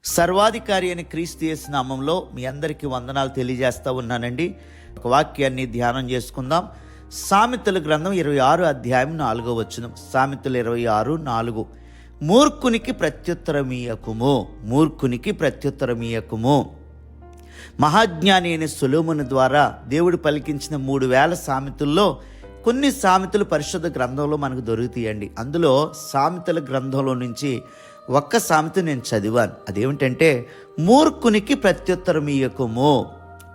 సర్వాధికారి అయిన క్రీస్తు యేసు నామంలో మీ అందరికీ వందనాలు తెలియజేస్తూ ఉన్నానండి. ఒక వాక్యాన్ని ధ్యానం చేసుకుందాం. సామెతల గ్రంథం 26 అధ్యాయం 4వ వచనం. సామెతలు 26:4. మూర్ఖునికి ప్రత్యుత్తరమీయకుము, మూర్ఖునికి ప్రత్యుత్తరమీయకుము. మహాజ్ఞాని అయిన సొలొమోను ద్వారా దేవుడు పలికించిన 3000 సామెతల్లో కొన్ని సామెతలు పరిశుద్ధ గ్రంథంలో మనకు దొరుకుతాయండి. అందులో సామెతల గ్రంథంలో నుంచి ఒక్క సామెత నేను చదివాను. అదేమిటంటే, మూర్ఖునికి ప్రత్యుత్తరమీయకుము.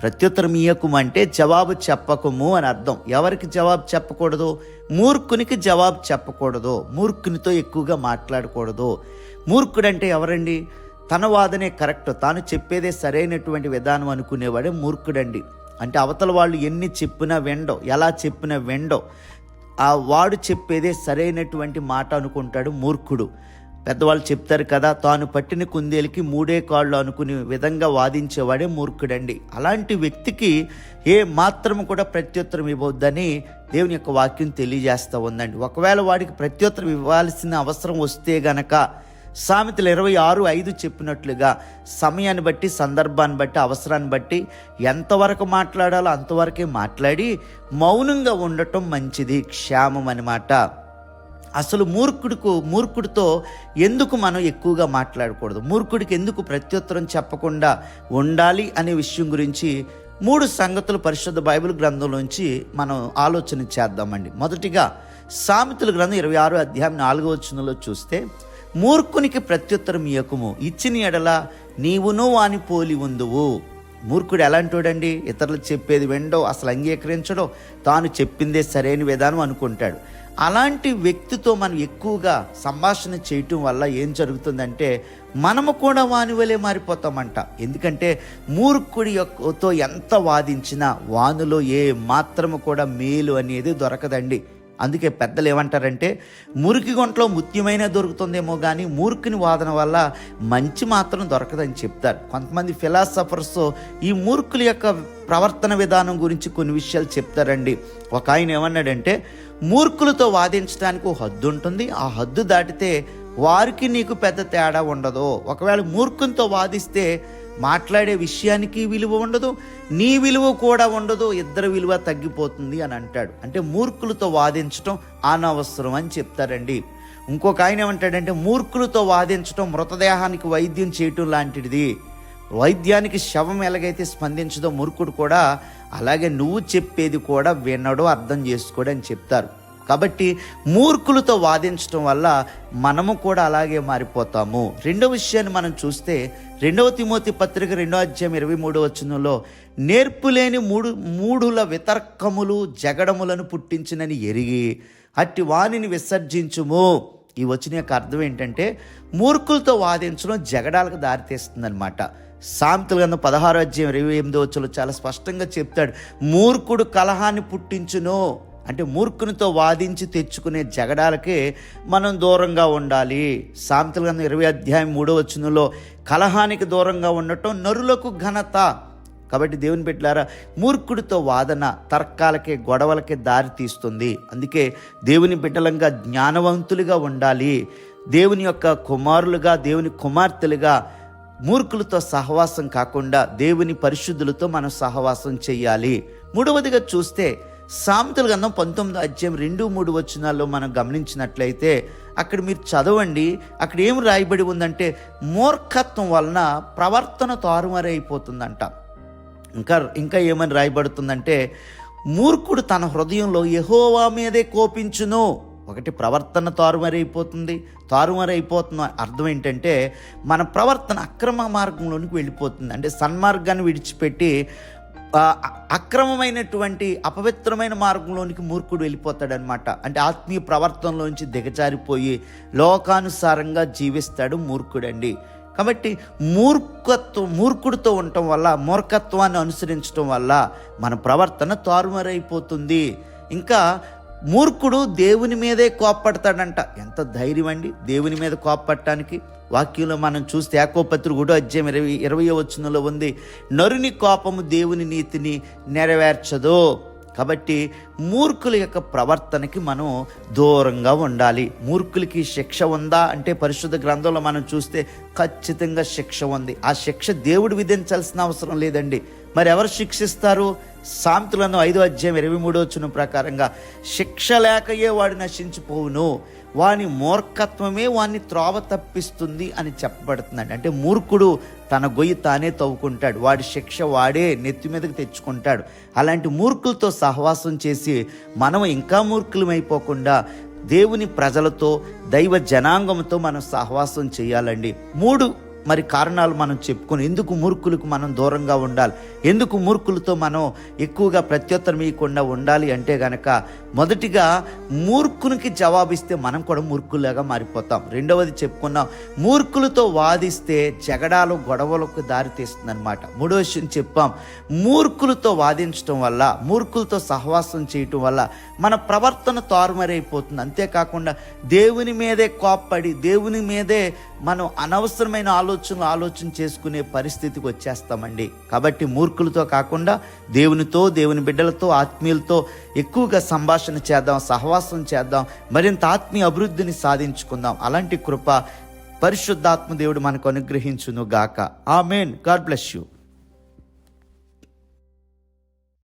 ప్రత్యుత్తరమీయకుము అంటే జవాబు చెప్పకము అని అర్థం. ఎవరికి జవాబు చెప్పకూడదు? మూర్ఖునికి జవాబు చెప్పకూడదు. మూర్ఖునితో ఎక్కువగా మాట్లాడకూడదు. మూర్ఖుడంటే ఎవరండి? తన వాదనే కరెక్ట్, తాను చెప్పేదే సరైనటువంటి విధానం అనుకునేవాడే మూర్ఖుడండి. అంటే అవతల వాళ్ళు ఎన్ని చెప్పినా వెండో, ఎలా చెప్పినా వెండో, ఆ వాడు చెప్పేదే సరైనటువంటి మాట అనుకుంటాడు మూర్ఖుడు. పెద్దవాళ్ళు చెప్తారు కదా, తాను పట్టిన కుందేలికి 3 కాళ్ళు అనుకునే విధంగా వాదించేవాడే మూర్ఖుడండి. అలాంటి వ్యక్తికి ఏ మాత్రము కూడా ప్రత్యుత్తరం ఇవ్వద్దని దేవుని యొక్క వాక్యం తెలియజేస్తూ ఉందండి. ఒకవేళ వాడికి ప్రత్యుత్తరం ఇవ్వాల్సిన అవసరం వస్తే గనక సామెతలు 26:5 చెప్పినట్లుగా సమయాన్ని బట్టి, సందర్భాన్ని బట్టి, అవసరాన్ని బట్టి ఎంతవరకు మాట్లాడాలో అంతవరకే మాట్లాడి మౌనంగా ఉండటం మంచిది, క్షేమం అన్నమాట. అసలు మూర్ఖుడితో ఎందుకు మనం ఎక్కువగా మాట్లాడకూడదు, మూర్ఖుడికి ఎందుకు ప్రత్యుత్తరం చెప్పకుండా ఉండాలి అనే విషయం గురించి 3 సంగతులు పరిశుద్ధ బైబిల్ గ్రంథంలోంచి మనం ఆలోచన చేద్దామండి. మొదటిగా సామెతల గ్రంథం 26 అధ్యాయం 4వ వచనంలో చూస్తే, మూర్ఖునికి ప్రత్యుత్తరం ఇయ్యకుము, ఇచ్చిన ఎడల నీవును వాని పోలి ఉందువు. మూర్ఖుడు ఎలాంటోడండి? ఇతరులు చెప్పేది వెండో, అసలు అంగీకరించడో, తాను చెప్పిందే సరైన విధానం అనుకుంటాడు. అలాంటి వ్యక్తితో మనం ఎక్కువగా సంభాషణ చేయటం వల్ల ఏం జరుగుతుందంటే, మనము కూడా వాని వలె మారిపోతామంట. ఎందుకంటే మూర్ఖుడితో ఎంత వాదించినా వానిలో ఏ మాత్రము కూడా మేలు అనేది దొరకదండి. అందుకే పెద్దలు ఏమంటారంటే, మురికి గుంటలో ముత్యమైనా దొరుకుతుందేమో కానీ మూర్ఖుని వాదన వల్ల మంచి మాత్రం దొరకదని చెప్తారు. కొంతమంది ఫిలాసఫర్స్ ఈ మూర్ఖుల యొక్క ప్రవర్తన విధానం గురించి కొన్ని విషయాలు చెప్తారండి. ఒక ఆయన ఏమన్నాడంటే, మూర్ఖులతో వాదించడానికి ఒక హద్దు ఉంటుంది, ఆ హద్దు దాటితే వారికి నీకు పెద్ద తేడా ఉండదు. ఒకవేళ మూర్ఖునితో వాదిస్తే మాట్లాడే విషయానికి విలువ ఉండదు, నీ విలువ కూడా ఉండదు, ఇద్దరి విలువ తగ్గిపోతుంది అని అంటాడు. అంటే మూర్ఖులతో వాదించడం అనవసరం అని చెప్తారండి. ఇంకొక ఆయన ఏమంటాడంటే, మూర్ఖులతో వాదించడం మృతదేహానికి వైద్యం చేయటం లాంటిది. వైద్యానికి శవం ఎలాగైతే స్పందించదో మూర్ఖుడు కూడా అలాగే నువ్వు చెప్పేది కూడా వినడు, అర్థం చేసుకోడు అని చెప్తారు. కాబట్టి మూర్ఖులతో వాదించడం వల్ల మనము కూడా అలాగే మారిపోతాము. రెండవ విషయాన్ని మనం చూస్తే, 2 తిమోతి పత్రిక 2వ అధ్యాయం 23వ వచనంలో, నేర్పులేని మూఢుల వితర్కములు జగడములను పుట్టించినని ఎరిగి అట్టి వానిని విసర్జించుము. ఈ వచనం యొక్క అర్థం ఏంటంటే, మూర్ఖులతో వాదించడం జగడాలకు దారితీస్తుందన్నమాట. సామెతల గ్రంథం 16వ అధ్యాయం 28వ వచనంలో చాలా స్పష్టంగా చెప్తాడు, మూర్ఖుడు కలహాన్ని పుట్టించును. అంటే మూర్ఖునితో వాదించి తెచ్చుకునే జగడాలకే మనం దూరంగా ఉండాలి. సామెతల గ్రంథం 20వ అధ్యాయం 3వ వచనంలో, కలహానికి దూరంగా ఉండటం నరులకు ఘనత. కాబట్టి దేవుని బిడ్డలారా, మూర్ఖుడితో వాదన తర్కాలకే, గొడవలకే దారి తీస్తుంది. అందుకే దేవుని బిడ్డలంగా జ్ఞానవంతులుగా ఉండాలి. దేవుని యొక్క కుమారులుగా, దేవుని కుమార్తెలుగా మూర్ఖులతో సహవాసం కాకుండా దేవుని పరిశుద్ధులతో మనం సహవాసం చేయాలి. మూడవదిగా చూస్తే, సామెతల గ్రంథం 19వ అధ్యాయం 2-3 వచనాల్లో మనం గమనించినట్లయితే, అక్కడ మీరు చదవండి, అక్కడ ఏం రాయబడి ఉందంటే, మూర్ఖత్వం వలన ప్రవర్తన తారుమారైపోతుందంట. ఇంకా ఏమని రాయబడుతుందంటే, మూర్ఖుడు తన హృదయంలో యెహోవా మీదే కోపించును. ఒకటి, ప్రవర్తన తారుమారైపోతున్న అర్థం ఏంటంటే, మన ప్రవర్తన అక్రమ మార్గంలోనికి వెళ్ళిపోతుంది. అంటే సన్మార్గాన్ని విడిచిపెట్టి అక్రమమైనటువంటి అపవిత్రమైన మార్గంలోనికి మూర్ఖుడు వెళ్ళిపోతాడనమాట. అంటే ఆత్మీయ ప్రవర్తనలోంచి దిగజారిపోయి లోకానుసారంగా జీవిస్తాడు మూర్ఖుడండి. కాబట్టి మూర్ఖుడితో ఉండటం వల్ల, మూర్ఖత్వాన్ని అనుసరించడం వల్ల మన ప్రవర్తన తారుమారైపోతుంది. ఇంకా మూర్ఖుడు దేవుని మీదే కోప్పడతాడంట. ఎంత ధైర్యం అండి దేవుని మీద కోప్పడటానికి! వాక్యంలో మనం చూస్తే యాకోబు పత్రిక 1వ అధ్యాయం 20వ వచనంలో ఉంది, నరుని కోపము దేవుని నీతిని నెరవేర్చదు. కాబట్టి మూర్ఖుల యొక్క ప్రవర్తనకి మనం దూరంగా ఉండాలి. మూర్ఖులకి శిక్ష ఉందా అంటే పరిశుద్ధ గ్రంథంలో మనం చూస్తే ఖచ్చితంగా శిక్ష ఉంది. ఆ శిక్ష దేవుడు విధించాల్సిన అవసరం లేదండి. మరి ఎవరు శిక్షిస్తారు? సామెతల గ్రంథం 5:23 ప్రకారంగా శిక్ష లేకయే వాడు నశించిపోవును, వాని మూర్ఖత్వమే వాని త్రోవ తప్పిస్తుంది అని చెప్పబడుతుందండి. అంటే మూర్ఖుడు తన గొయ్యి తానే తవ్వుకుంటాడు, వాడి శిక్ష వాడే నెత్తి మీదకి తెచ్చుకుంటాడు. అలాంటి మూర్ఖులతో సహవాసం చేసి మనం ఇంకా మూర్ఖులమైపోకుండా దేవుని ప్రజలతో దైవ జనాంగంతో మనం సహవాసం చేయాలండి. 3 మరి కారణాలు మనం చెప్పుకొని ఎందుకు మూర్ఖులకు మనం దూరంగా ఉండాలి, ఎందుకు మూర్ఖులతో మనం ఎక్కువగా ప్రత్యుత్తరం ఇవ్వకుండా ఉండాలి అంటే గనక, మొదటిగా మూర్ఖునికి జవాబిస్తే మనం కూడా మూర్ఖులాగా మారిపోతాం. రెండవది చెప్పుకున్నాం, మూర్ఖులతో వాదిస్తే జగడాలు గొడవలకు దారితీస్తుంది అనమాట. మూడో విషయం చెప్పాం, మూర్ఖులతో వాదించడం వల్ల, మూర్ఖులతో సహవాసం చేయటం వల్ల మన ప్రవర్తన తారుమారైపోతుంది. అంతేకాకుండా దేవుని మీదే కోప్పడి, దేవుని మీదే మనం అనవసరమైన ఆలోచన చేసుకునే పరిస్థితికి వచ్చేస్తామండి. కాబట్టి మూర్ఖులతో కాకుండా దేవునితో, దేవుని బిడ్డలతో, ఆత్మీయులతో ఎక్కువగా సంభాషణ చేద్దాం, సహవాసం చేద్దాం, మరింత ఆత్మీయ అభివృద్ధిని సాధించుకుందాం. అలాంటి కృప పరిశుద్ధాత్మ దేవుడు మనకు అనుగ్రహించును గాక. ఆమేన్. God bless you.